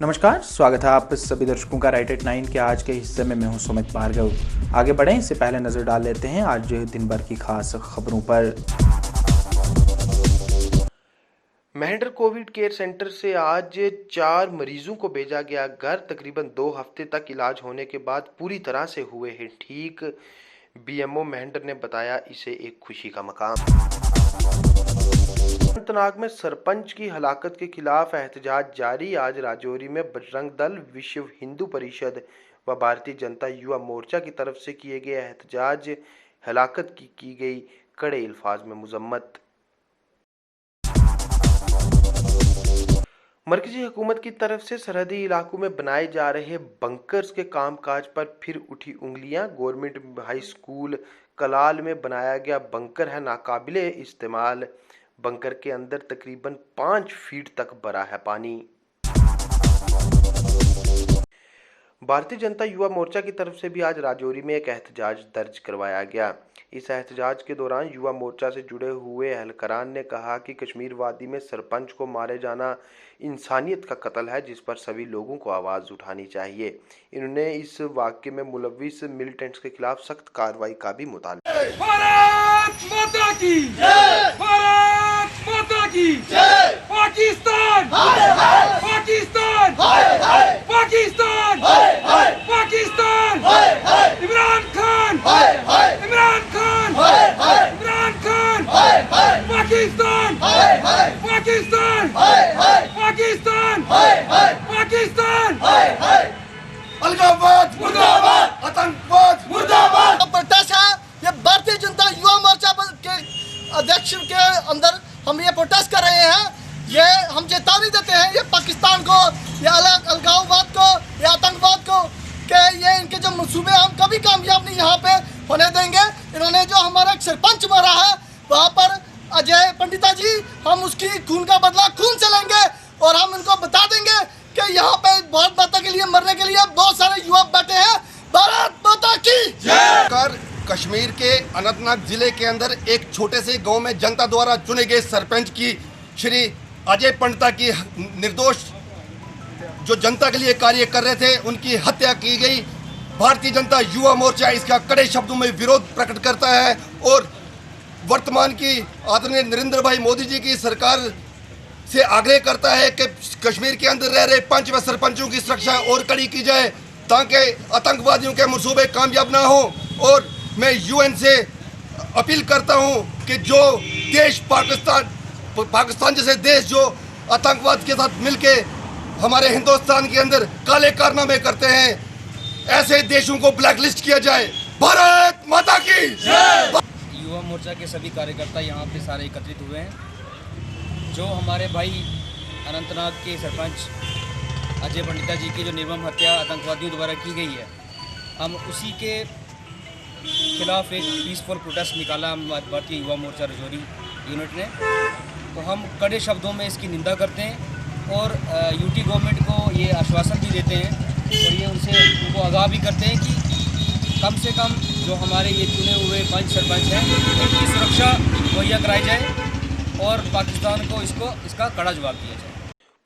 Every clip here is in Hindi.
नमस्कार, स्वागत है आप सभी दर्शकों का राइट एट 9 के आज के हिस्से में। मैं हूं सुमित भार्गव। आगे बढ़ें इससे पहले नजर डाल लेते हैं आज दिन भर की खास खबरों पर। मेहंडर कोविड केयर सेंटर से आज 4 मरीजों को भेजा गया घर। तकरीबन 2 हफ्ते तक इलाज होने के बाद पूरी तरह से हुए हैं ठीक। बीएमओ मेहंडर ने बताया इसे एक खुशी का मकाम। अनंतनाग में सरपंच की हलाकत के खिलाफ एहतजाज जारी। आज राजौरी में बजरंग दल, विश्व हिंदू परिषद व भारतीय जनता युवा मोर्चा की तरफ से किए गए एहतजाज हलाकत की गई कड़े अल्फाज में मजम्मत। मरकजी हुकूमत की तरफ से सरहदी इलाकों में बनाए जा रहे बंकर्स के कामकाज पर फिर उठी उंगलियां। गवर्नमेंट हाई स्कूल कलाल में बनाया गया बंकर है नाकाबिले इस्तेमाल। बंकर के अंदर तकरीबन 5 फीट तक भरा है पानी। भारतीय जनता युवा मोर्चा की तरफ से भी आज राजौरी में एक एहतजाज दर्ज करवाया गया। इस एहतजाज के दौरान युवा मोर्चा से जुड़े हुए एहलकारान ने कहा कि कश्मीर वादी में सरपंच को मारे जाना इंसानियत का कत्ल है, जिस पर सभी लोगों को आवाज़ उठानी चाहिए। इन्होंने इस वाक़े में मुलविस मिलिटेंट्स के खिलाफ सख्त कार्रवाई का भी मुतालबा। भारत माता की जय! भारत माता की जय! पाकिस्तान पाकिस्तान पाकिस्तान पाकिस्तान इमरान खान इमरान खान इमरान खान पाकिस्तान पाकिस्तान पाकिस्तान पाकिस्तान अलगाववाद मुर्दाबाद, आतंकवाद मुर्दाबाद। प्रोटेस्ट है ये भारतीय जनता युवा मोर्चा के अध्यक्ष के अंदर हम ये प्रोटेस्ट कर रहे हैं। ये हम चेतावनी देते हैं ये पाकिस्तान को, ये अलगाववाद को, ये आतंकवाद को कि ये इनके जो मंसूबे हम कभी कामयाब नहीं यहाँ पे होने देंगे। इन्होंने जो हमारा एक सरपंच मारा है वहाँ पर अजय पंडिता जी, हम उसकी खून का बदला खून से लेंगे और हम इनको बता देंगे कि यहाँ पे भारत माता के लिए मरने के लिए बहुत सारे युवा बैठे हैं। भारत माता की जय। कश्मीर के अनंतनाग जिले के अंदर एक छोटे से गांव में जनता द्वारा चुने गए सरपंच की श्री अजय पंडिता की निर्दोष जो जनता के लिए कार्य कर रहे थे उनकी हत्या की गई। भारतीय जनता युवा मोर्चा इसका कड़े शब्दों में विरोध प्रकट करता है और वर्तमान की आदरणीय नरेंद्र भाई मोदी जी की सरकार से आग्रह करता है कि कश्मीर के अंदर रह रहे पंच व सरपंचों की सुरक्षा और कड़ी की जाए ताकि आतंकवादियों के मंसूबे कामयाब ना हो। और मैं यूएन से अपील करता हूं कि जो देश पाकिस्तान जैसे देश जो आतंकवाद के साथ मिलके हमारे हिंदुस्तान के अंदर काले कारनामे करते हैं, ऐसे देशों को ब्लैकलिस्ट किया जाए। भारत माता की जय। युवा मोर्चा के सभी कार्यकर्ता यहाँ पे सारे एकत्रित हुए हैं। जो हमारे भाई अनंतनाग के सरपंच अजय पंडिता जी की जो निर्मम हत्या आतंकवादियों द्वारा की गई है, हम उसी के खिलाफ एक पीसफुल प्रोटेस्ट निकाला भारतीय युवा मोर्चा राजौरी यूनिट ने। तो हम कड़े शब्दों में इसकी निंदा करते हैं और यूटी गवर्नमेंट को ये आश्वासन भी देते हैं और ये उनको आगाह भी करते हैं कि कम से कम जो हमारे ये चुने हुए पंच सरपंच हैं इनकी सुरक्षा मुहैया कराई जाए और पाकिस्तान को इसका कड़ा जवाब दिया जाए।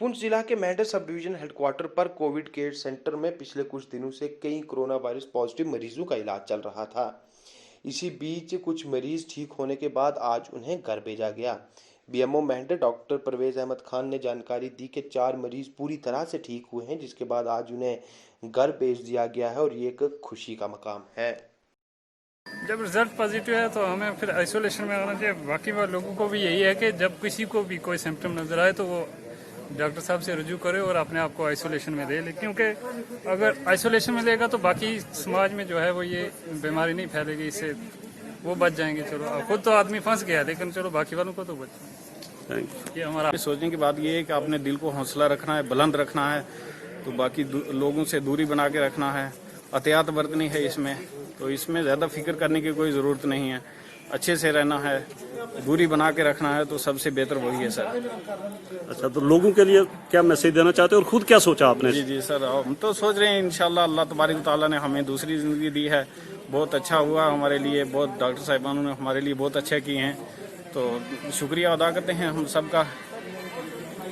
पुंछ जिला के मेहंडर सब डिवीजन हेडक्वार्टर पर कोविड केयर सेंटर में पिछले कुछ दिनों से कई कोरोना वायरस पॉजिटिव मरीजों का इलाज चल रहा था। इसी बीच कुछ मरीज ठीक होने के बाद आज उन्हें घर भेजा गया। बीएमओ मेहंडर डॉक्टर परवेज अहमद खान ने जानकारी दी कि 4 मरीज पूरी तरह से ठीक हुए हैं, जिसके बाद आज उन्हें घर भेज दिया गया है और ये एक खुशी का मकाम है। जब रिजल्ट पॉजिटिव है तो हमें फिर आइसोलेशन में आना चाहिए। बाकी लोगों को भी यही है कि जब किसी को भी कोई सिम्टम नजर आए तो वो डॉक्टर साहब से रुजू करे और अपने आप को आइसोलेशन में दे। लेकिन क्योंकि अगर आइसोलेशन में लेगा तो बाकी समाज में जो है वो ये बीमारी नहीं फैलेगी, इससे वो बच जाएंगे। चलो खुद तो आदमी फंस गया, लेकिन चलो बाकी वालों को तो बच। ये हमारा सोचने की बात ये है कि आपने दिल को हौसला रखना है, बुलंद रखना है, तो बाकी लोगों से दूरी बना के रखना है, एहतियात बरतनी है इसमें। तो इसमें ज़्यादा फिक्र करने की कोई ज़रूरत नहीं है, अच्छे से रहना है, दूरी बना के रखना है, तो सबसे बेहतर वही है सर। अच्छा, तो लोगों के लिए क्या मैसेज देना चाहते हो और खुद क्या सोचा आपने? जी सर, हम तो सोच रहे हैं इंशाल्लाह अल्लाह तबारक तआला ने हमें दूसरी ज़िंदगी दी है, बहुत अच्छा हुआ हमारे लिए, बहुत डॉक्टर साहिबानों ने हमारे लिए बहुत अच्छा किए हैं, तो शुक्रिया अदा करते हैं हम सबका।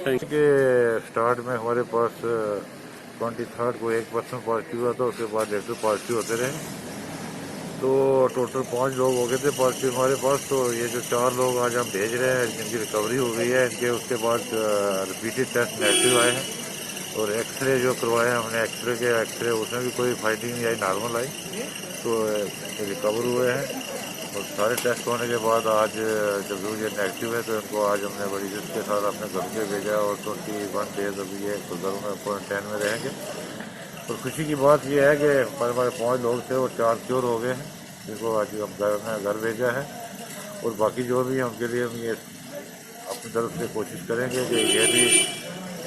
के स्टार्ट में हमारे पास 23 को 1 पर्सन पॉजिटिव हुआ था, उसके बाद रेगुलर पॉजिटिव होते रहे। तो टोटल 5 लोग हो गए थे पॉजिटिव हमारे पास। तो ये जो 4 लोग आज हम भेज रहे हैं, जिनकी रिकवरी हो गई है, इनके उसके बाद रिपीटेड टेस्ट नेगेटिव आए हैं। और एक्सरे जो करवाए हमने, एक्सरे उसमें भी कोई फाइंडिंग नहीं आई, नॉर्मल आई। तो रिकवर हुए हैं। और सारे टेस्ट होने के बाद आज जब ये नेगेटिव है तो इनको आज हमने बड़ी इज्जत के साथ अपने घर पे भेजा। और 21 डेज अभी ये घर में क्वारंटाइन में रहेंगे। और खुशी की बात यह है कि हमारे 5 लोग थे और 4 क्योर हो गए हैं, जिनको आज हम घर भेजा है। और बाकी जो भी है उनके लिए हम ये अपनी तरफ से कोशिश करेंगे कि ये भी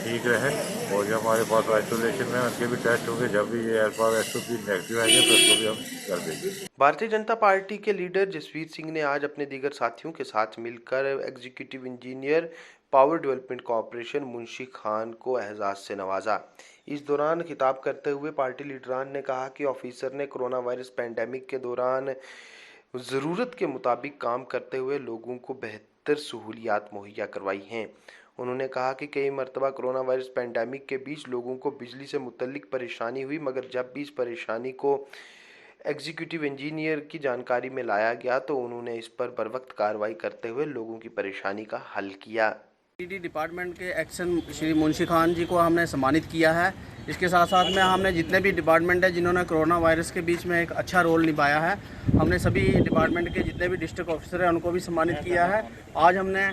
ठीक रहे। और जो हमारे पास आइसोलेशन में उनके भी टेस्ट होंगे, जब भी ये SOP नेगेटिव आएंगे तो उसको भी हम कर देंगे। भारतीय जनता पार्टी के लीडर जसवीर सिंह ने आज अपने दीगर साथियों के साथ मिलकर executive engineer power development corporation Munshi Khan को एजाज से नवाजा। इस दौरान खिताब करते हुए पार्टी लीडरान ने कहा कि ऑफिसर ने कोरोना वायरस पैंडेमिक के दौरान ज़रूरत के मुताबिक काम करते हुए लोगों को बेहतर सहूलियात मुहैया करवाई हैं। उन्होंने कहा कि कई मरतबा कोरोना वायरस पैंडेमिक के बीच लोगों को बिजली से मुतल्लिक परेशानी हुई, मगर जब भी इस परेशानी को एग्जीक्यूटिव इंजीनियर की जानकारी में लाया गया तो उन्होंने इस पर बरवक्त कार्रवाई करते हुए लोगों की परेशानी का हल किया। पीडी डिपार्टमेंट के एक्शन श्री मुंशी खान जी को हमने सम्मानित किया है। इसके साथ साथ में हमने जितने भी डिपार्टमेंट है जिन्होंने कोरोना वायरस के बीच में एक अच्छा रोल निभाया है, हमने सभी डिपार्टमेंट के जितने भी डिस्ट्रिक्ट ऑफिसर हैं उनको भी सम्मानित किया है। आज हमने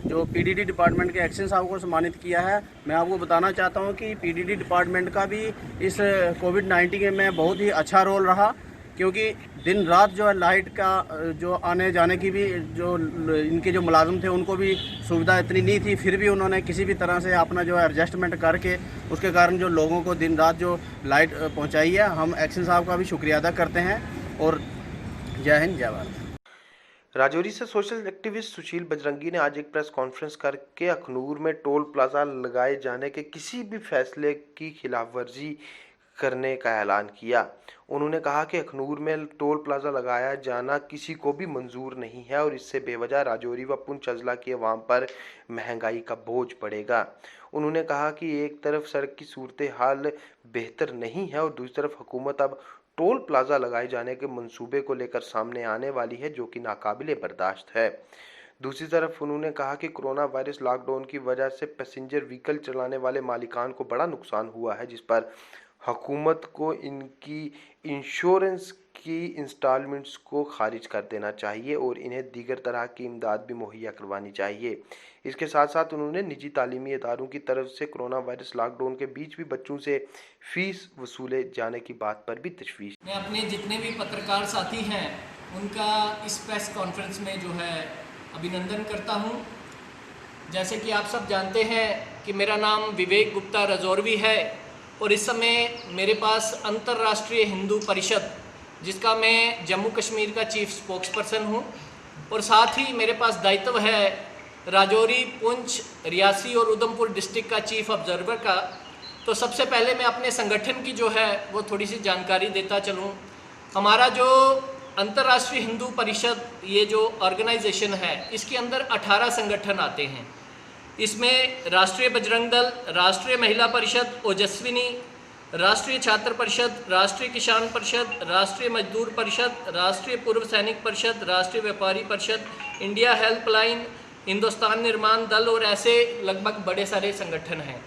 जो पीडीडी डिपार्टमेंट के एक्शन साहब को सम्मानित किया है। मैं आपको बताना चाहता हूं कि पीडीडी डिपार्टमेंट का भी इस कोविड-19 में बहुत ही अच्छा रोल रहा, क्योंकि दिन रात जो है लाइट का जो आने जाने की भी जो इनके जो मुलाजिम थे उनको भी सुविधा इतनी नहीं थी, फिर भी उन्होंने किसी भी तरह से अपना जो है एडजस्टमेंट करके उसके कारण जो लोगों को दिन रात जो लाइट पहुंचाई है, हम एक्शन साहब का भी शुक्रिया अदा करते हैं। और जय हिंद जय भारत। राजौरी से सोशल एक्टिविस्ट सुशील बजरंगी ने आज एक प्रेस कॉन्फ्रेंस करके अखनूर में टोल प्लाजा लगाए जाने के किसी भी फैसले की खिलाफवर्जी करने का ऐलान किया। उन्होंने कहा कि अखनूर में टोल प्लाजा लगाया जाना किसी को भी मंजूर नहीं है और इससे बेवजह राजौरी व पुंछ अजला की अवाम पर महंगाई का बोझ पड़ेगा। उन्होंने कहा कि एक तरफ सड़क की सूरत हाल बेहतर नहीं है और दूसरी तरफ हुकूमत अब टोल प्लाजा लगाए जाने के मंसूबे को लेकर सामने आने वाली है, जो कि नाकाबिले बर्दाश्त है। दूसरी तरफ उन्होंने कहा कि कोरोना वायरस लॉकडाउन की वजह से पैसेंजर व्हीकल चलाने वाले मालिकान को बड़ा नुकसान हुआ है, जिस पर हुकूमत को इनकी इंश्योरेंस की इंस्टॉलमेंट्स को खारिज कर देना चाहिए और इन्हें दीगर तरह की इमदाद भी मुहैया करवानी चाहिए। इसके साथ साथ उन्होंने निजी तालीमी इदारों की तरफ से कोरोना वायरस लॉकडाउन के बीच भी बच्चों से फीस वसूले जाने की बात पर भी तशवीश। मैं अपने जितने भी पत्रकार साथी हैं उनका इस प्रेस कॉन्फ्रेंस में जो है अभिनंदन करता हूं। जैसे कि आप सब जानते हैं कि मेरा नाम विवेक गुप्ता राजौरवी है और इस समय मेरे पास अंतर्राष्ट्रीय हिंदू परिषद, जिसका मैं जम्मू कश्मीर का चीफ स्पोक्स पर्सन हूँ, और साथ ही मेरे पास दायित्व है राजौरी, पुंछ, रियासी और उधमपुर डिस्ट्रिक्ट का चीफ ऑब्जर्वर का। तो सबसे पहले मैं अपने संगठन की जो है वो थोड़ी सी जानकारी देता चलूँ। हमारा जो अंतर्राष्ट्रीय हिंदू परिषद ये जो ऑर्गेनाइजेशन है, इसके अंदर 18 संगठन आते हैं। इसमें राष्ट्रीय बजरंग दल, राष्ट्रीय महिला परिषद, ओजस्विनी, राष्ट्रीय छात्र परिषद, राष्ट्रीय किसान परिषद, राष्ट्रीय मजदूर परिषद, राष्ट्रीय पूर्व सैनिक परिषद, राष्ट्रीय व्यापारी परिषद, इंडिया हेल्पलाइन, हिंदुस्तान निर्माण दल और ऐसे लगभग बड़े सारे संगठन हैं।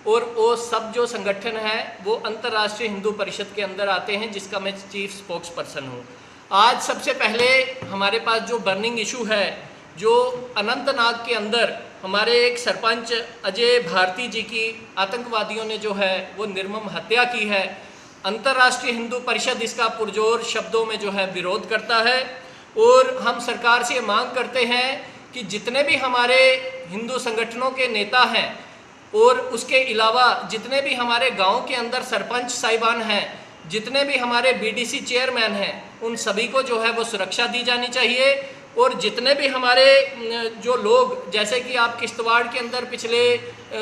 और वो सब जो संगठन हैं वो अंतर्राष्ट्रीय हिंदू परिषद के अंदर आते हैं, जिसका मैं चीफ स्पोक्स पर्सन हूँ। आज सबसे पहले हमारे पास जो बर्निंग इशू है, जो अनंतनाग के अंदर हमारे एक सरपंच अजय भारती जी की आतंकवादियों ने जो है वो निर्मम हत्या की है, अंतर्राष्ट्रीय हिंदू परिषद इसका पुरजोर शब्दों में जो है विरोध करता है। और हम सरकार से मांग करते हैं कि जितने भी हमारे हिंदू संगठनों के नेता हैं और उसके अलावा जितने भी हमारे गांव के अंदर सरपंच साहिबान हैं, जितने भी हमारे बीडीसी चेयरमैन हैं, उन सभी को जो है वो सुरक्षा दी जानी चाहिए। और जितने भी हमारे जो लोग, जैसे कि आप किश्तवाड़ के अंदर पिछले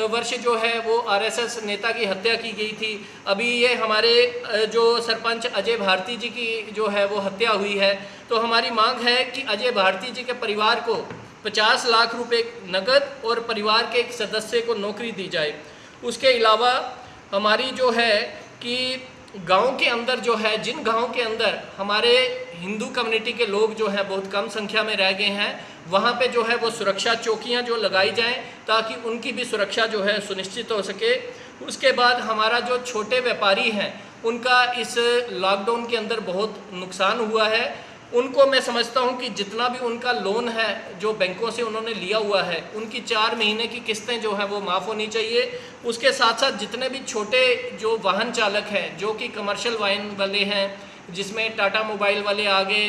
वर्ष जो है वो आरएसएस नेता की हत्या की गई थी, अभी ये हमारे जो सरपंच अजय भारती जी की जो है वो हत्या हुई है। तो हमारी मांग है कि अजय भारती जी के परिवार को 50 लाख रुपए नकद और परिवार के एक सदस्य को नौकरी दी जाए। उसके अलावा हमारी जो है कि गांव के अंदर जो है, जिन गांव के अंदर हमारे हिंदू कम्युनिटी के लोग जो हैं बहुत कम संख्या में रह गए हैं, वहाँ पे जो है वो सुरक्षा चौकियाँ जो लगाई जाएं ताकि उनकी भी सुरक्षा जो है सुनिश्चित हो सके। उसके बाद हमारा जो छोटे व्यापारी हैं उनका इस लॉकडाउन के अंदर बहुत नुकसान हुआ है। उनको मैं समझता हूं कि जितना भी उनका लोन है जो बैंकों से उन्होंने लिया हुआ है, उनकी 4 महीने की किस्तें जो हैं वो माफ़ होनी चाहिए। उसके साथ साथ जितने भी छोटे जो वाहन चालक हैं जो कि कमर्शियल वाहन वाले हैं, जिसमें टाटा मोबाइल वाले आगे,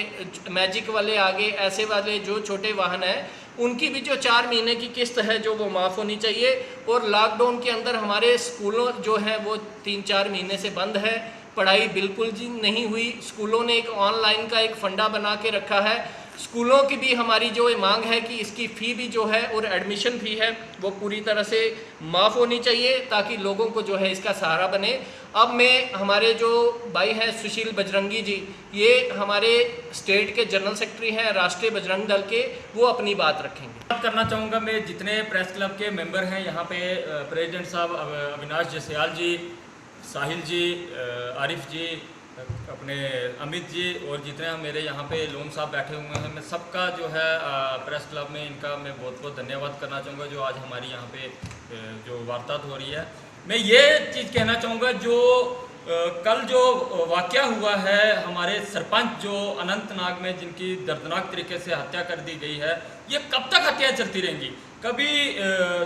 मैजिक वाले आगे, ऐसे वाले जो छोटे वाहन हैं, उनकी भी जो 4 महीने की किस्त है जो वो माफ़ होनी चाहिए। और लॉकडाउन के अंदर हमारे स्कूलों जो हैं वो 3-4 महीने से बंद है, पढ़ाई बिल्कुल जी नहीं हुई। स्कूलों ने एक ऑनलाइन का एक फंडा बना के रखा है। स्कूलों की भी हमारी जो मांग है कि इसकी फ़ी भी जो है और एडमिशन फ़ी है वो पूरी तरह से माफ़ होनी चाहिए ताकि लोगों को जो है इसका सहारा बने। अब मैं हमारे जो भाई हैं सुशील बजरंगी जी, ये हमारे स्टेट के जनरल सेक्रेटरी हैं राष्ट्रीय बजरंग दल के, वो अपनी बात रखेंगे। बात करना चाहूँगा मैं जितने प्रेस क्लब के मेंबर हैं यहाँ पे, प्रेसिडेंट साहब अविनाश जसयाल जी, साहिल जी, आरिफ जी, अपने अमित जी और जितने मेरे यहाँ पे लोन साहब बैठे हुए हैं, मैं सबका जो है प्रेस क्लब में इनका मैं बहुत बहुत धन्यवाद करना चाहूँगा जो आज हमारी यहाँ पे जो वार्तालाप हो रही है। मैं ये चीज़ कहना चाहूँगा जो कल जो वाक़या हुआ है हमारे सरपंच जो अनंतनाग में जिनकी दर्दनाक तरीके से हत्या कर दी गई है, ये कब तक हत्या चलती रहेंगी? कभी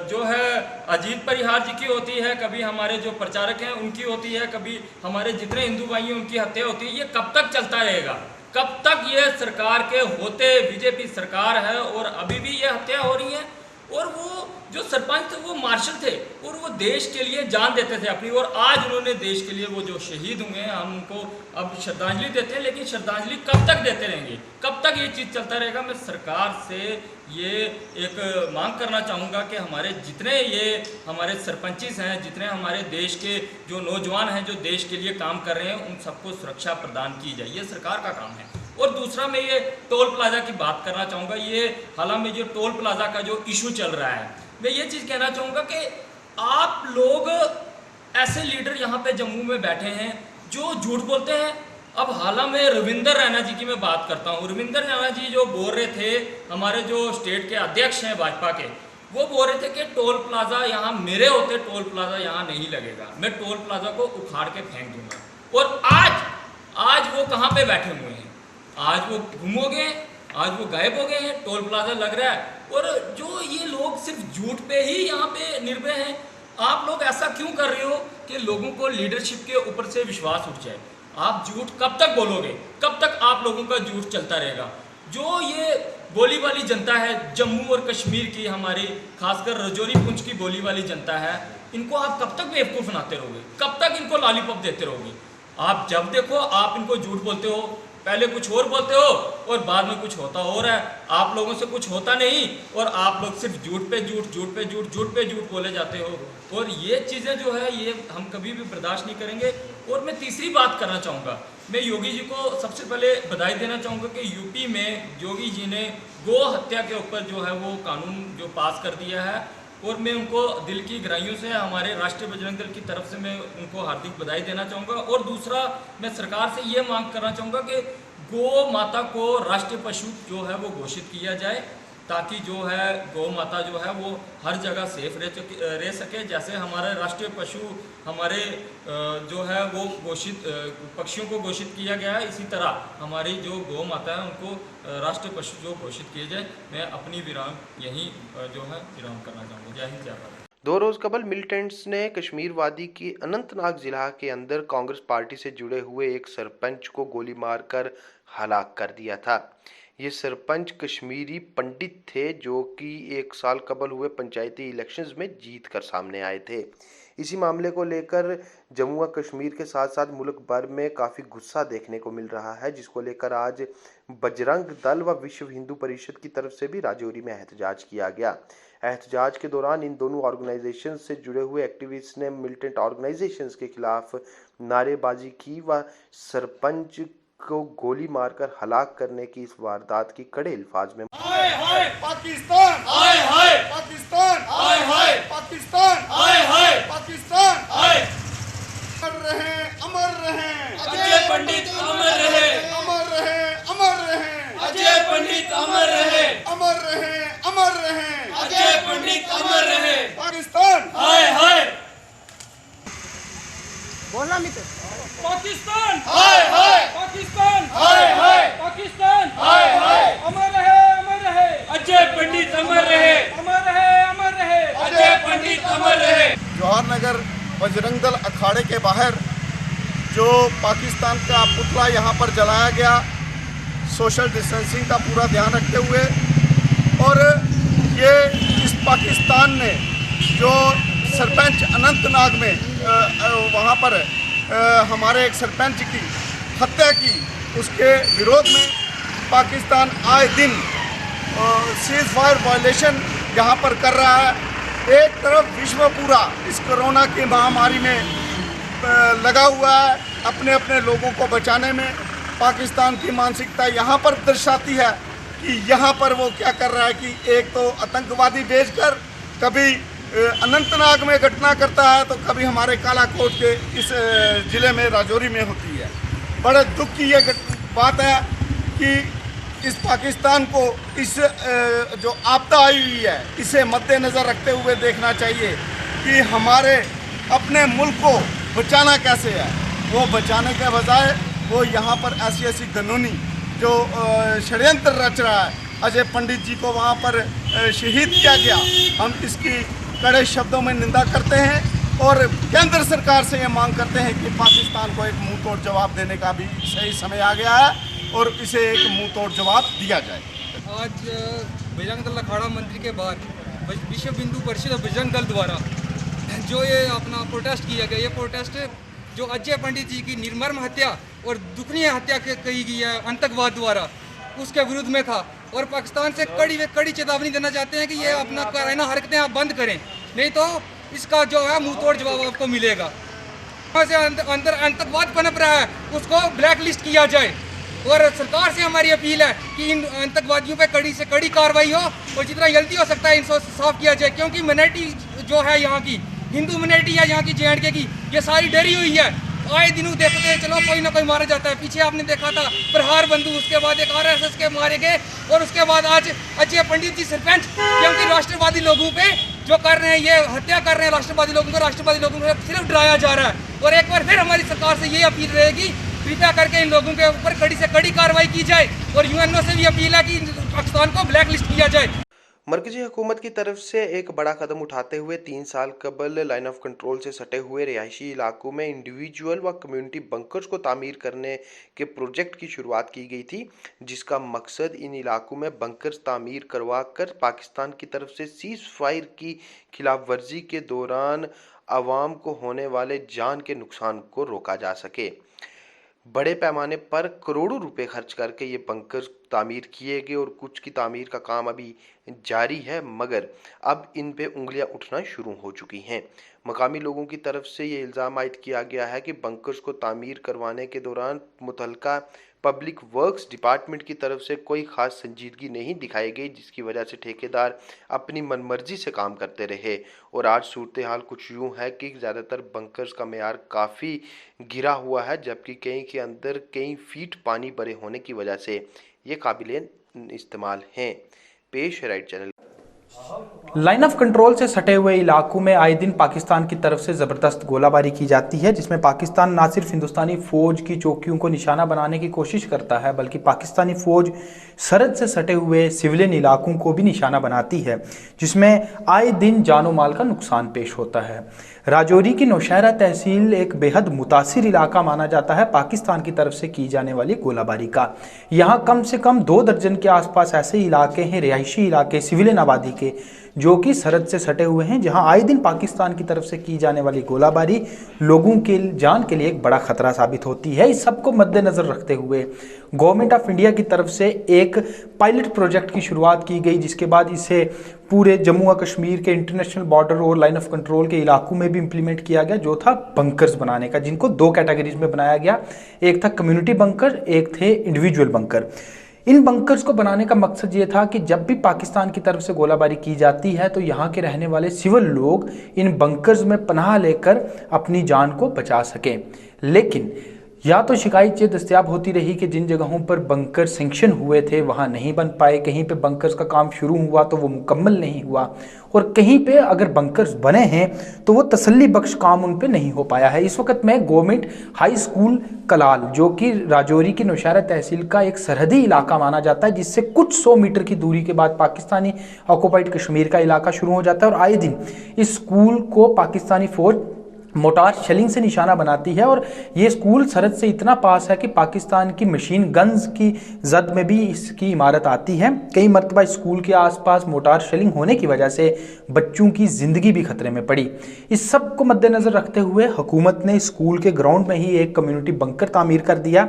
जो है अजीत परिहार जी की होती है, कभी हमारे जो प्रचारक हैं उनकी होती है, कभी हमारे जितने हिंदू भाई हैं उनकी हत्या होती है। ये कब तक चलता रहेगा? कब तक ये सरकार के होते बीजेपी सरकार है और अभी भी ये हत्या हो रही है? और वो जो सरपंच थे वो मार्शल थे और वो देश के लिए जान देते थे अपनी, और आज उन्होंने देश के लिए वो जो शहीद हुए हैं हम उनको अब श्रद्धांजलि देते हैं, लेकिन श्रद्धांजलि कब तक देते रहेंगे? कब तक ये चीज़ चलता रहेगा? मैं सरकार से ये एक मांग करना चाहूँगा कि हमारे जितने ये हमारे सरपंचिस हैं, जितने हमारे देश के जो नौजवान हैं जो देश के लिए काम कर रहे हैं, उन सबको सुरक्षा प्रदान की जाए। ये सरकार का काम है। और दूसरा मैं ये टोल प्लाजा की बात करना चाहूँगा। ये हालांकि जो टोल प्लाजा का जो इशू चल रहा है, मैं ये चीज़ कहना चाहूँगा कि आप लोग ऐसे लीडर यहाँ पे जम्मू में बैठे हैं जो झूठ बोलते हैं। अब हालांकि मैं रविंदर रैना जी की मैं बात करता हूँ। रविंदर रैना जी जो बोल रहे थे, हमारे जो स्टेट के अध्यक्ष हैं भाजपा के, वो बोल रहे थे कि टोल प्लाजा यहाँ मेरे होते टोल प्लाजा यहाँ नहीं लगेगा, मैं टोल प्लाजा को उखाड़ के फेंक दूंगा। और आज वो कहाँ पे बैठे हुए हैं? आज वो गुम हो गए, आज वो गायब हो गए हैं। टोल प्लाजा लग रहा है और जो ये लोग सिर्फ झूठ पे ही यहाँ पे निर्भर हैं। आप लोग ऐसा क्यों कर रहे हो कि लोगों को लीडरशिप के ऊपर से विश्वास उठ जाए? आप झूठ कब तक बोलोगे? कब तक आप लोगों का झूठ चलता रहेगा? जो ये बोली वाली जनता है जम्मू और कश्मीर की, हमारी खासकर रजौरी पुंछ की बोली वाली जनता है, इनको आप कब तक बेवकूफ़ बनाते रहोगे? कब तक इनको लॉलीपॉप देते रहोगे? आप जब देखो आप इनको झूठ बोलते हो, पहले कुछ और बोलते हो और बाद में कुछ होता हो रहा है। आप लोगों से कुछ होता नहीं और आप लोग सिर्फ झूठ पे झूठ, झूठ पे झूठ, झूठ पे झूठ बोले जाते हो। और ये चीज़ें जो है ये हम कभी भी बर्दाश्त नहीं करेंगे। और मैं तीसरी बात करना चाहूँगा, मैं योगी जी को सबसे पहले बधाई देना चाहूँगा कि यूपी में योगी जी ने गौ हत्या के ऊपर जो है वो कानून जो पास कर दिया है, और मैं उनको दिल की गहराइयों से हमारे राष्ट्रीय बजरंग दल की तरफ से मैं उनको हार्दिक बधाई देना चाहूँगा। और दूसरा मैं सरकार से ये मांग करना चाहूँगा कि गौ माता को राष्ट्रीय पशु जो है वो घोषित किया जाए, ताकि जो है गौ माता जो है वो हर जगह सेफ रह सके। जैसे हमारे राष्ट्रीय पशु हमारे जो है वो घोषित पक्षियों को घोषित किया गया है, इसी तरह हमारी जो गौ माता है उनको राष्ट्रीय पशु जो घोषित किए जाए। मैं अपनी विराम यहीं जो है विराम करना चाहूँगा। जय हिंद, जय भारत। 2 रोज कबल मिलिटेंट्स ने कश्मीर वादी की अनंतनाग जिला के अंदर कांग्रेस पार्टी से जुड़े हुए एक सरपंच को गोली मारकर हलाक कर दिया था। ये सरपंच कश्मीरी पंडित थे जो कि 1 साल कबल हुए पंचायती इलेक्शंस में जीत कर सामने आए थे। इसी मामले को लेकर जम्मू व कश्मीर के साथ साथ मुल्क भर में काफ़ी गुस्सा देखने को मिल रहा है, जिसको लेकर आज बजरंग दल व विश्व हिंदू परिषद की तरफ से भी राजौरी में एहतजाज किया गया। एहतजाज के दौरान इन दोनों ऑर्गेनाइजेशन से जुड़े हुए एक्टिविस्ट ने मिलिटेंट ऑर्गेनाइजेशंस के खिलाफ नारेबाजी की व सरपंच को गोली मारकर हलाक करने की इस वारदात की कड़े अल्फाज में हाय हाय पाकिस्तान, हाय हाय पाकिस्तान, हाय हाय पाकिस्तान, हाय हाय पाकिस्तान, हाय अजय पंडित अमर रहे, अमर रहे, अमर रहे, अजय पंडित अमर रहे, अमर रहे, अमर रहे, अजय पंडित अमर रहे। पाकिस्तान हाय हाय, बोलना मित्र। पाकिस्तान हाय हाय, पाकिस्तान हाय हाय, पाकिस्तान हाय हाय, अमर रहे, अजय पंडित अमर रहे, अमर रहे, अजय पंडित अमर रहे। जवाहर नगर बजरंग दल अखाड़े के बाहर जो पाकिस्तान का पुतला यहाँ पर जलाया गया, सोशल डिस्टेंसिंग का पूरा ध्यान रखते हुए, और ये इस पाकिस्तान ने जो सरपंच अनंतनाग में वहाँ पर हमारे एक सरपंच की हत्या की, उसके विरोध में पाकिस्तान आए दिन सीज फायर वायलेशन यहाँ पर कर रहा है। एक तरफ विश्व पूरा इस कोरोना की महामारी में लगा हुआ है अपने अपने लोगों को बचाने में। पाकिस्तान की मानसिकता यहाँ पर दर्शाती है कि यहाँ पर वो क्या कर रहा है कि एक तो आतंकवादी भेजकर कभी अनंतनाग में घटना करता है तो कभी हमारे कालाकोट के इस ज़िले में राजौरी में होती है। बड़े दुख की ये बात है कि इस पाकिस्तान को इस जो आपदा आई हुई है इसे मद्देनज़र रखते हुए देखना चाहिए कि हमारे अपने मुल्क को बचाना कैसे है। वो बचाने के बजाय वो यहाँ पर ऐसी ऐसी कानूनी जो षड्यंत्र रच रहा है। अजय पंडित जी को वहाँ पर शहीद किया गया, हम इसकी कड़े शब्दों में निंदा करते हैं और केंद्र सरकार से ये मांग करते हैं कि पाकिस्तान को एक मुंह तोड़ जवाब देने का भी सही समय आ गया है और इसे एक मुंह तोड़ जवाब दिया जाए। आज बजरंग दल अखाड़ा मंदिर के बाहर विश्व हिंदू परिषद और बजरंग दल द्वारा जो ये अपना प्रोटेस्ट किया गया, ये प्रोटेस्ट जो अजय पंडित जी की निर्मम हत्या और दुखनीय हत्या कही गई है आतंकवाद द्वारा, उसके विरुद्ध में था। और पाकिस्तान से कड़ी चेतावनी देना चाहते हैं कि ये अपना कराना हरकतें आप बंद करें, नहीं तो इसका जो है मुंह तोड़ जवाब आपको मिलेगा। से अंदर आतंकवाद पनप रहा है, उसको ब्लैक लिस्ट किया जाए। और सरकार से हमारी अपील है कि इन आतंकवादियों पे कड़ी से कड़ी कार्रवाई हो और जितना जल्दी हो सकता है इनको साफ किया जाए, क्योंकि मिनोरिटी जो है यहाँ की, हिंदू मिनोरिटी है यहाँ की JNK की, ये सारी डरी हुई है। आए दिनों देखते हैं चलो कोई ना कोई मारा जाता है। पीछे आपने देखा था प्रहार बंधु, उसके बाद एक RSS के मारे गए, और उसके बाद आज अजय पंडित जी सरपंच, क्योंकि राष्ट्रवादी लोगों पे जो कर रहे हैं, ये हत्या कर रहे हैं राष्ट्रवादी लोगों को सिर्फ डराया जा रहा है। और एक बार फिर हमारी सरकार से ये अपील रहेगी, कृपया करके इन लोगों के ऊपर कड़ी से कड़ी कार्रवाई की जाए और UNO से भी अपील है कि पाकिस्तान को ब्लैक लिस्ट किया जाए। मरकजी हुकूमत की तरफ से एक बड़ा कदम उठाते हुए 3 साल कबल लाइन ऑफ कंट्रोल से सटे हुए रिहायशी इलाकों में इंडिविजुअल व कम्युनिटी बंकर्स को तामीर करने के प्रोजेक्ट की शुरुआत की गई थी, जिसका मकसद इन इलाकों में बंकर्स तामीर करवा कर पाकिस्तान की तरफ से सीज फायर की खिलाफ वर्जी के दौरान आवाम को होने वाले जान के नुकसान को रोका जा सके। बड़े पैमाने पर करोड़ों रुपए खर्च करके ये बंकर तामीर किए गए और कुछ की तामीर का काम अभी जारी है, मगर अब इन पे उंगलियां उठना शुरू हो चुकी हैं। मकामी लोगों की तरफ से ये इल्ज़ाम आयद किया गया है कि बंकर्स को तामीर करवाने के दौरान मुतलका पब्लिक वर्क्स डिपार्टमेंट की तरफ से कोई ख़ास संजीदगी नहीं दिखाई गई, जिसकी वजह से ठेकेदार अपनी मनमर्जी से काम करते रहे। और आज सूरत हाल कुछ यूँ है कि ज़्यादातर बंकर्स का मेयार काफ़ी गिरा हुआ है, जबकि कई के अंदर कई फीट पानी भरे होने की वजह से ये काबिल इस्तेमाल हैं। पेश है right channel. Line of control से सटे हुए इलाकों में आए दिन पाकिस्तान की तरफ से ज़बरदस्त गोलाबारी की जाती है, जिसमें पाकिस्तान ना सिर्फ हिंदुस्तानी फ़ौज की चौकियों को निशाना बनाने की कोशिश करता है, बल्कि पाकिस्तानी फ़ौज सरहद से सटे हुए सिविलियन इलाकों को भी निशाना बनाती है, जिसमें आए दिन जानो माल का नुकसान पेश होता है। राजौरी की नौशहरा तहसील एक बेहद मुतासिर इलाका माना जाता है पाकिस्तान की तरफ से की जाने वाली गोलाबारी का। यहाँ कम से कम 2 दर्जन के आसपास ऐसे इलाके हैं, रिहायशी इलाके सिविलियन आबादी के, जो कि सरहद से सटे हुए हैं, जहां आए दिन पाकिस्तान की तरफ से की जाने वाली गोलाबारी लोगों के जान के लिए एक बड़ा खतरा साबित होती है। इस सबको मद्देनजर रखते हुए गवर्नमेंट ऑफ इंडिया की तरफ से एक पायलट प्रोजेक्ट की शुरुआत की गई, जिसके बाद इसे पूरे जम्मू व कश्मीर के इंटरनेशनल बॉर्डर और लाइन ऑफ कंट्रोल के इलाकों में भी इंप्लीमेंट किया गया, जो था बंकर्स बनाने का, जिनको 2 कैटेगरीज में बनाया गया। एक था कम्युनिटी बंकर, एक थे इंडिविजुअल बंकर। इन बंकर्स को बनाने का मकसद ये था कि जब भी पाकिस्तान की तरफ से गोलाबारी की जाती है तो यहाँ के रहने वाले सिविल लोग इन बंकर्स में पनाह लेकर अपनी जान को बचा सकें। लेकिन या तो शिकायत ये दस्तयाब होती रही कि जिन जगहों पर बंकर सेंक्शन हुए थे वहाँ नहीं बन पाए, कहीं पे बंकर्स का काम शुरू हुआ तो वो मुकम्मल नहीं हुआ, और कहीं पे अगर बंकर्स बने हैं तो वो तसल्ली बख्श काम उन पे नहीं हो पाया है। इस वक्त मैं गवर्नमेंट हाई स्कूल कलाल, जो कि राजौरी की नौशहरा तहसील का एक सरहदी इलाका माना जाता है, जिससे कुछ 100 मीटर की दूरी के बाद पाकिस्तानी ऑक्युपाइड कश्मीर का इलाका शुरू हो जाता है, और आए दिन इस स्कूल को पाकिस्तानी फौज मोटार शेलिंग से निशाना बनाती है। और ये स्कूल सरहद से इतना पास है कि पाकिस्तान की मशीन गन्स की जद में भी इसकी इमारत आती है। कई मरतबा स्कूल के आसपास मोटार शेलिंग होने की वजह से बच्चों की ज़िंदगी भी खतरे में पड़ी। इस सब को मद्देनज़र रखते हुए हुकूमत ने स्कूल के ग्राउंड में ही एक कम्युनिटी बंकर तामीर कर दिया,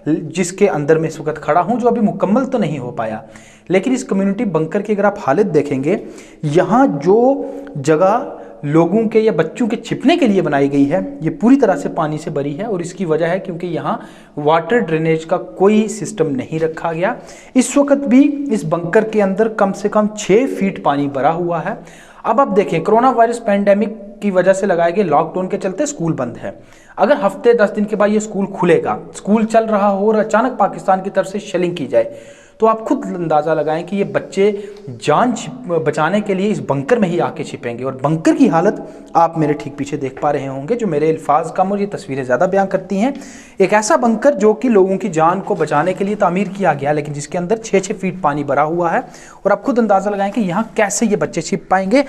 जिसके अंदर मैं इस वक्त खड़ा हूँ, जो अभी मुकम्मल तो नहीं हो पाया। लेकिन इस कम्युनिटी बंकर की अगर आप हालत देखेंगे, यहाँ जो जगह लोगों के या बच्चों के छिपने के लिए बनाई गई है ये पूरी तरह से पानी से भरी है, और इसकी वजह है क्योंकि यहाँ वाटर ड्रेनेज का कोई सिस्टम नहीं रखा गया। इस वक्त भी इस बंकर के अंदर कम से कम 6 फीट पानी भरा हुआ है। अब आप देखें, कोरोना वायरस पैंडेमिक की वजह से लगाए गए लॉकडाउन के चलते स्कूल बंद है। अगर हफ्ते 10 दिन के बाद ये स्कूल खुलेगा, स्कूल चल रहा हो और अचानक पाकिस्तान की तरफ से शेलिंग की जाए, तो आप खुद अंदाज़ा लगाएं कि ये बच्चे जान बचाने के लिए इस बंकर में ही आके छिपेंगे। और बंकर की हालत आप मेरे ठीक पीछे देख पा रहे होंगे, जो मेरे अल्फाज कम और ये तस्वीरें ज़्यादा बयां करती हैं। एक ऐसा बंकर जो कि लोगों की जान को बचाने के लिए तामीर किया गया, लेकिन जिसके अंदर 6-6 फीट पानी भरा हुआ है। और आप खुद अंदाज़ा लगाएं कि यहाँ कैसे ये बच्चे छिप पाएंगे।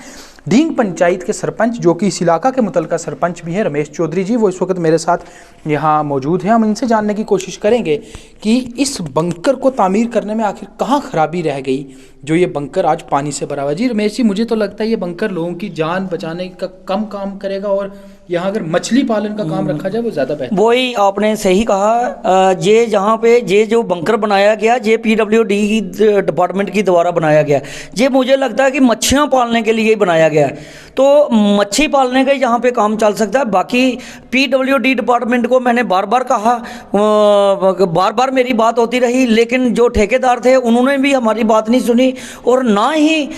ढींग पंचायत के सरपंच, जो कि इस इलाका के मुतलका सरपंच भी हैं, रमेश चौधरी जी, वो इस वक्त मेरे साथ यहाँ मौजूद हैं। हम इनसे जानने की कोशिश करेंगे कि इस बंकर को तामीर करने में आखिर कहाँ खराबी रह गई, जो ये बंकर आज पानी से भरा हुआ है। जी रमेश जी, मुझे तो लगता है ये बंकर लोगों की जान बचाने का कम काम करेगा, और यहाँ अगर मछली पालन का काम रखा जाए वो ज़्यादा बेहतर। वही आपने सही कहा। ये जहाँ पे ये जो बंकर बनाया गया, ये PWD की डिपार्टमेंट की द्वारा बनाया गया। ये मुझे लगता है कि मच्छियाँ पालने के लिए ही बनाया गया है, तो मच्छी पालने का यहाँ पे काम चल सकता है। बाकी PWD डिपार्टमेंट को मैंने बार बार कहा, बार बार मेरी बात होती रही, लेकिन जो ठेकेदार थे उन्होंने भी हमारी बात नहीं सुनी, और ना ही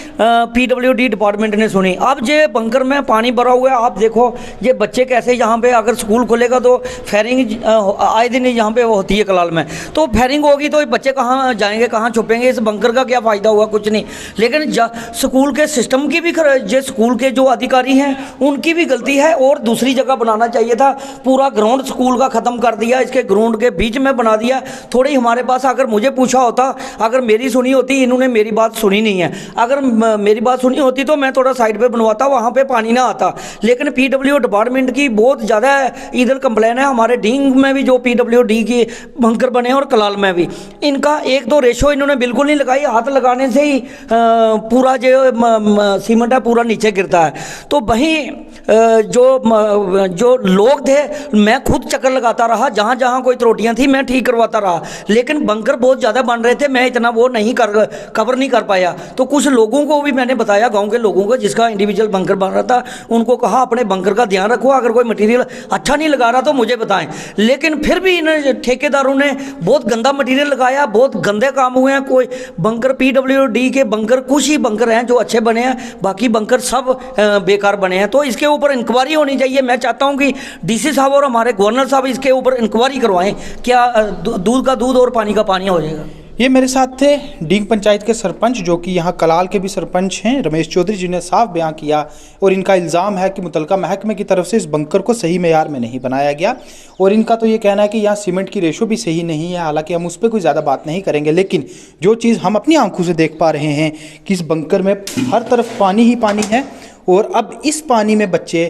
PWD डिपार्टमेंट ने सुनी। अब ये बंकर में पानी भरा हुआ है, आप देखो ये बच्चे कैसे, यहाँ पे अगर स्कूल खुलेगा तो फायरिंग आए दिन यहाँ पे वो होती है कलाल में, तो फायरिंग होगी तो बच्चे कहाँ जाएंगे, कहाँ छुपेंगे। इस बंकर का क्या फ़ायदा हुआ, कुछ नहीं। लेकिन स्कूल के सिस्टम की भी, जो स्कूल के जो अधिकारी हैं उनकी भी गलती है, और दूसरी जगह बनाना चाहिए था। पूरा ग्राउंड स्कूल का ख़त्म कर दिया, इसके ग्राउंड के बीच में बना दिया। थोड़ी हमारे पास अगर मुझे पूछा होता, अगर मेरी सुनी होती, इन्होंने मेरी बात सुनी नहीं है। अगर मेरी बात सुनी होती तो मैं थोड़ा साइड पे बनवाता, वहाँ पे पानी ना आता। लेकिन PWD डिपार्टमेंट की बहुत ज़्यादा इधर कंप्लेन है। हमारे ढींग में भी जो PWD की बंकर बने हैं और कलाल में भी, इनका 1-2 रेशो इन्होंने बिल्कुल नहीं लगाई। हाथ लगाने से ही पूरा जो सीमेंट है पूरा नीचे गिरता है। तो वहीं जो लोग थे, मैं खुद चक्कर लगाता रहा, जहाँ जहाँ कोई त्रुटियाँ थी मैं ठीक करवाता रहा, लेकिन बंकर बहुत ज़्यादा बन रहे थे, मैं इतना वो नहीं कवर नहीं कर पाया। तो कुछ लोगों को भी मैंने बताया, गाँव के लोगों को जिसका इंडिविजुअल बंकर बन रहा था, उनको कहा अपने बंकर का ध्यान रखो, अगर कोई मटेरियल अच्छा नहीं लगा रहा तो मुझे बताएं। लेकिन फिर भी इन ठेकेदारों ने बहुत गंदा मटेरियल लगाया, बहुत गंदे काम हुए हैं। कोई बंकर PWD के बंकर, कुछ ही बंकर हैं जो अच्छे बने हैं, बाकी बंकर सब बेकार बने हैं। तो इसके ऊपर इंक्वायरी होनी चाहिए। मैं चाहता हूं कि DC साहब और हमारे गवर्नर साहब इसके ऊपर इंक्वायरी करवाएं, क्या दूध का दूध और पानी का पानी हो जाएगा। ये मेरे साथ थे ढींग पंचायत के सरपंच, जो कि यहाँ कलाल के भी सरपंच हैं, रमेश चौधरी जी ने साफ बयां किया, और इनका इल्ज़ाम है कि मुतलका महकमे की तरफ से इस बंकर को सही मेयार में नहीं बनाया गया। और इनका तो ये कहना है कि यहाँ सीमेंट की रेशो भी सही नहीं है। हालांकि हम उस पर कोई ज़्यादा बात नहीं करेंगे, लेकिन जो चीज़ हम अपनी आंखों से देख पा रहे हैं कि इस बंकर में हर तरफ पानी ही पानी है, और अब इस पानी में बच्चे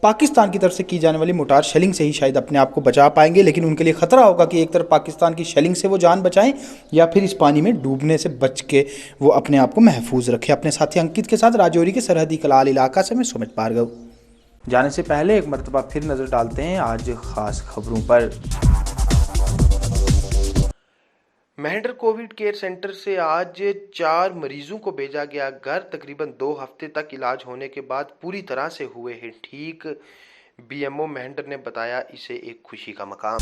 पाकिस्तान की तरफ से की जाने वाली मोटार शेलिंग से ही शायद अपने आप को बचा पाएंगे। लेकिन उनके लिए ख़तरा होगा कि एक तरफ पाकिस्तान की शेलिंग से वो जान बचाएं, या फिर इस पानी में डूबने से बच के वो अपने आप को महफूज रखें। अपने साथी अंकित के साथ राजौरी के सरहदी कलाल इलाका से मैं सुमित भार्गव। जाने से पहले एक मरतबा फिर नज़र डालते हैं आज ख़ास खबरों पर। मेहंडर कोविड केयर सेंटर से आज 4 मरीजों को भेजा गया घर। तकरीबन 2 हफ्ते तक इलाज होने के बाद पूरी तरह से हुए हैं ठीक। BMO मेहंडर ने बताया इसे एक खुशी का मकाम।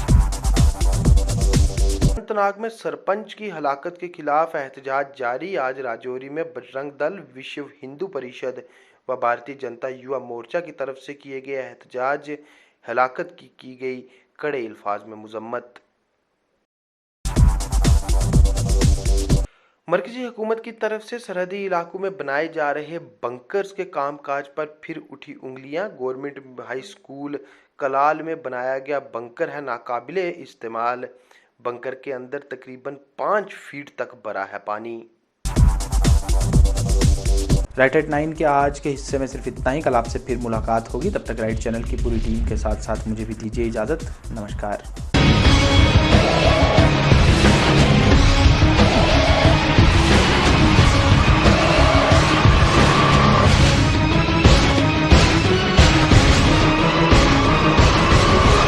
अनंतनाग में सरपंच की हलाकत के खिलाफ एहतजाज जारी। आज राजौरी में बजरंग दल, विश्व हिंदू परिषद व भारतीय जनता युवा मोर्चा की तरफ से किए गए एहतजाज हलाकत की गई कड़े अल्फाज में मजम्मत। मरकजी हुकूमत की तरफ से सरहदी इलाकों में बनाए जा रहे बंकर्स के कामकाज पर फिर उठी उंगलियां। गवर्नमेंट हाई स्कूल कलाल में बनाया गया बंकर है नाकाबिले इस्तेमाल। बंकर के अंदर तकरीबन 5 फीट तक भरा है पानी। राइट एट 9 के आज के हिस्से में सिर्फ इतना ही। कल आपसे फिर मुलाकात होगी। तब तक राइट चैनल की पूरी टीम के साथ मुझे भी दीजिए इजाज़त। नमस्कार।